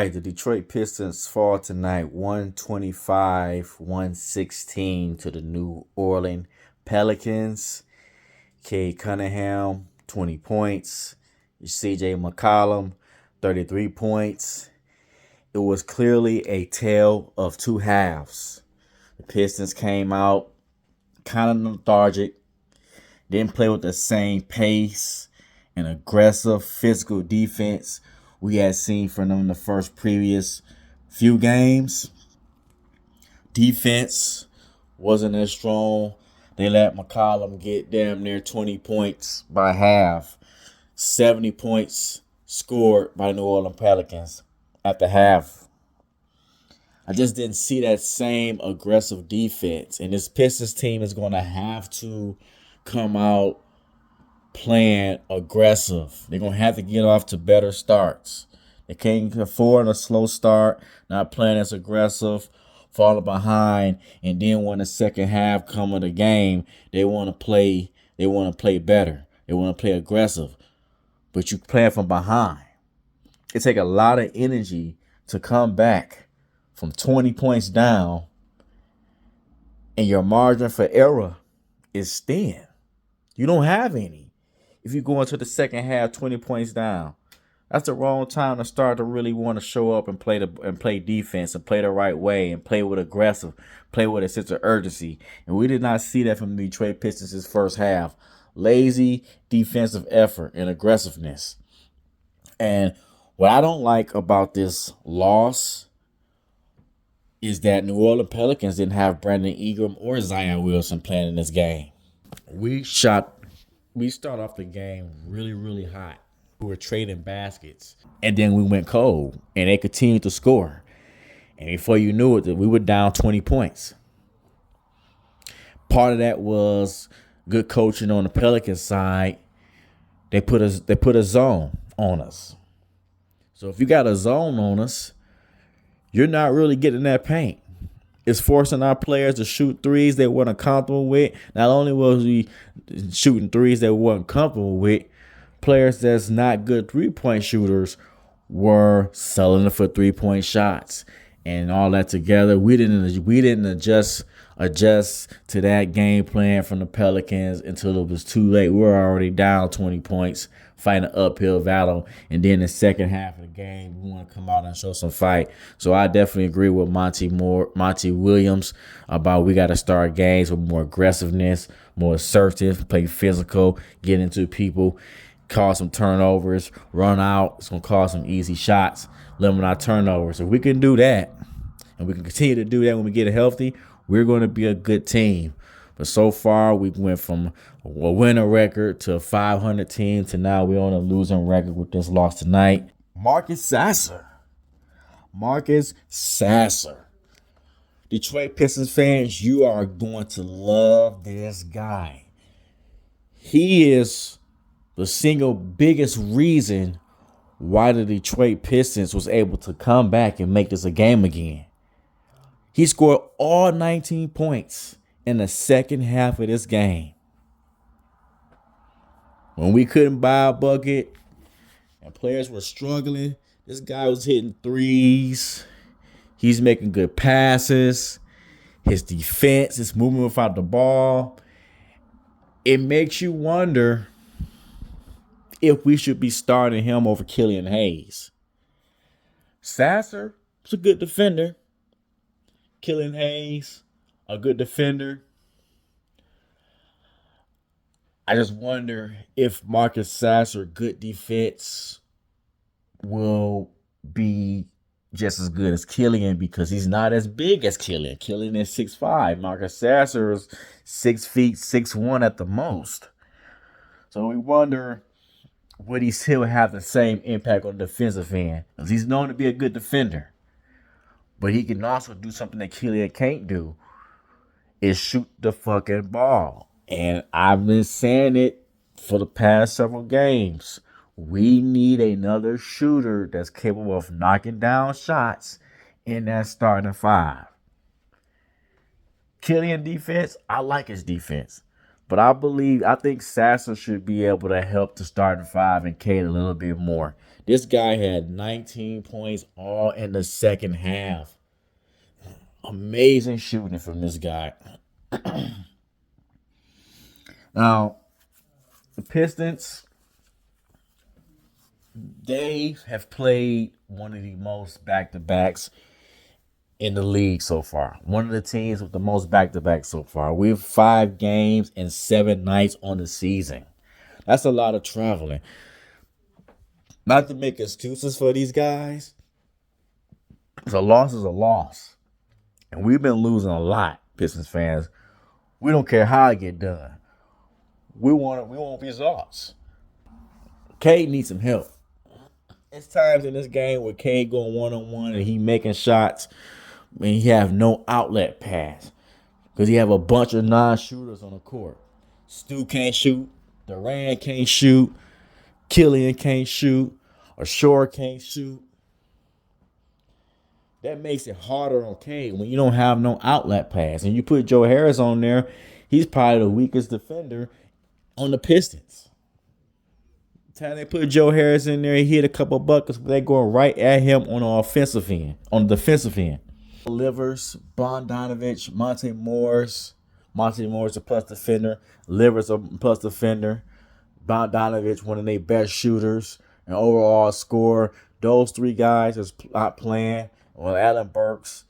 right, the Detroit Pistons fall tonight 125-116 to the New Orleans Pelicans. Cade Cunningham, 20 points. CJ McCollum, 33 points. It was clearly a tale of two halves. The Pistons came out kind of lethargic, didn't play with the same pace and aggressive physical defense we had seen from them in the previous few games. Defense wasn't as strong. They let McCollum get damn near 20 points by half. 70 points scored by the New Orleans Pelicans at the half. I just didn't see that same aggressive defense. And this Pistons team is going to have to come out playing aggressive. They're going to have to get off to better starts. They can't afford a slow start, not playing as aggressive, falling behind, and then when the second half come of the game, they want to play better. They want to play aggressive. But you play from behind. It takes a lot of energy to come back from 20 points down, and your margin for error is thin. You don't have any. If you go into the second half 20 points down, that's the wrong time to start to really want to show up and play defense and play the right way and play with aggressive, play with a sense of urgency. And we did not see that from the Detroit Pistons' first half. Lazy defensive effort and aggressiveness. And what I don't like about this loss is that New Orleans Pelicans didn't have Brandon Ingram or Zion Wilson playing in this game. We start off the game really, really hot. We were trading baskets. And then we went cold. And they continued to score. And before you knew it, we were down 20 points. Part of that was good coaching on the Pelicans side. They put a zone on us. So if you got a zone on us, you're not really getting that paint. It's forcing our players to shoot threes they weren't comfortable with. Not only was we shooting threes they weren't comfortable with, players that's not good three-point shooters were selling for three-point shots. And all that together, we didn't adjust to that game plan from the Pelicans until it was too late. We were already down 20 points, fighting an uphill battle. And then the second half of the game, we want to come out and show some fight. So I definitely agree with Monty Williams about we got to start games with more aggressiveness, more assertive, play physical, get into people, cause some turnovers, run out. It's going to cause some easy shots, limit our turnovers. If we can do that, and we can continue to do that when we get healthy, we're going to be a good team. But so far, we went from a winning record to a 500 team to now we're on a losing record with this loss tonight. Marcus Sasser. Detroit Pistons fans, you are going to love this guy. He is the single biggest reason why the Detroit Pistons was able to come back and make this a game again. He scored all 19 points in the second half of this game. When we couldn't buy a bucket and players were struggling, this guy was hitting threes. He's making good passes. His defense, his movement without the ball. It makes you wonder if we should be starting him over Killian Hayes. Sasser was a good defender. Killian Hayes, a good defender. I just wonder if Marcus Sasser, good defense, will be just as good as Killian because he's not as big as Killian. Killian is 6'5". Marcus Sasser is 6 feet, 6'1" at the most. So we wonder, would he still have the same impact on the defensive end? Because he's known to be a good defender. But he can also do something that Killian can't do, is shoot the fucking ball. And I've been saying it for the past several games. We need another shooter that's capable of knocking down shots in that starting five. Killian defense, I like his defense. But I think Sasser should be able to help the starting five and Cade a little bit more. This guy had 19 points all in the second half. Amazing shooting from this guy. Now, the Pistons, they have played one of the most back-to-backs in the league so far. One of the teams with the most back-to-backs so far. We have 5 games and 7 nights on the season. That's a lot of traveling. Not to make excuses for these guys, a loss is a loss. And we've been losing a lot, Pistons fans. We don't care how it get done. We want results. Cade needs some help. It's times in this game where Cade going one-on-one and he making shots and he have no outlet pass because he have a bunch of non-shooters on the court. Stu can't shoot. Durant can't shoot. Killian can't shoot. Or Shore can't shoot. That makes it harder on Cade when you don't have no outlet pass. And you put Joe Harris on there, he's probably the weakest defender on the Pistons. The time they put Joe Harris in there, he hit a couple buckets, but they going right at him on the offensive end, on the defensive end. Livers, Bogdanovich, Monty Morris. Monty Morris a plus defender. Livers a plus defender. Bogdanovich, one of their best shooters and overall scorer. Those 3 guys is not playing. Well, Allen Burks.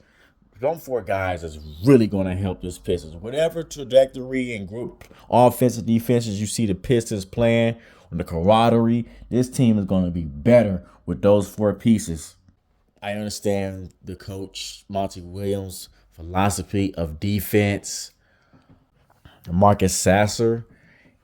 Them 4 guys is really going to help this Pistons. Whatever trajectory and group offensive defenses you see the Pistons playing, with the camaraderie, this team is going to be better with those 4 pieces. I understand the coach, Monty Williams' philosophy of defense. Marcus Sasser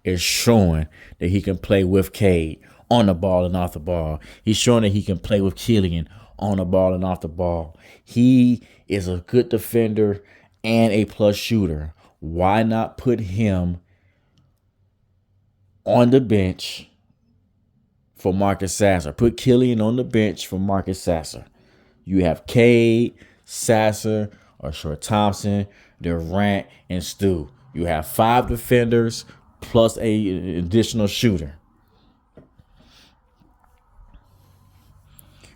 is showing that he can play with Cade on the ball and off the ball. He's showing that he can play with Killian on the ball and off the ball. He is a good defender and a plus shooter. Why not put him on the bench for Marcus Sasser? Put Killian on the bench for Marcus Sasser. You have Cade, Sasser, or Short Thompson, Durant, and Stu. You have 5 defenders plus a additional shooter.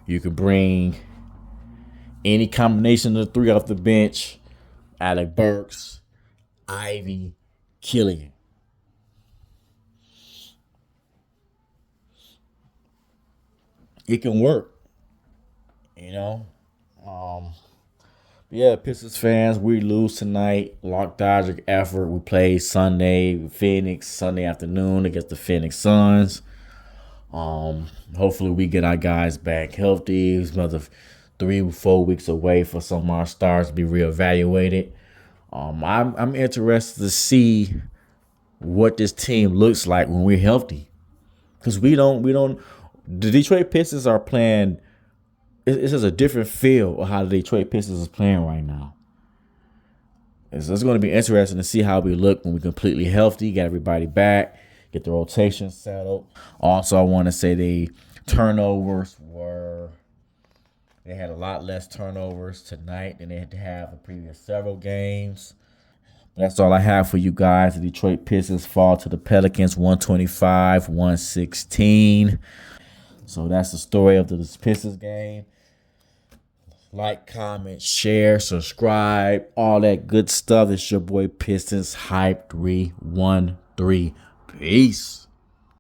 You can bring any combination of the 3 off the bench. Alec Burks, Ivy, Killian. It can work. You know? Yeah, Pistons fans, we lose tonight. Lethargic effort. We play Sunday, Phoenix, Sunday afternoon against the Phoenix Suns. Hopefully we get our guys back healthy. It's another 3-4 weeks away for some of our stars to be reevaluated. I'm interested to see what this team looks like when we're healthy, because we don't. The Detroit Pistons are playing. It's just a different feel of how the Detroit Pistons is playing right now. It's going to be interesting to see how we look when we're completely healthy, get everybody back, get the rotation settled. Also, I want to say they had a lot less turnovers tonight than they had to have in previous several games. That's all I have for you guys. The Detroit Pistons fall to the Pelicans 125-116. So that's the story of the Pistons game. Like, comment, share, subscribe, all that good stuff. It's your boy Pistons Hype 313. Peace.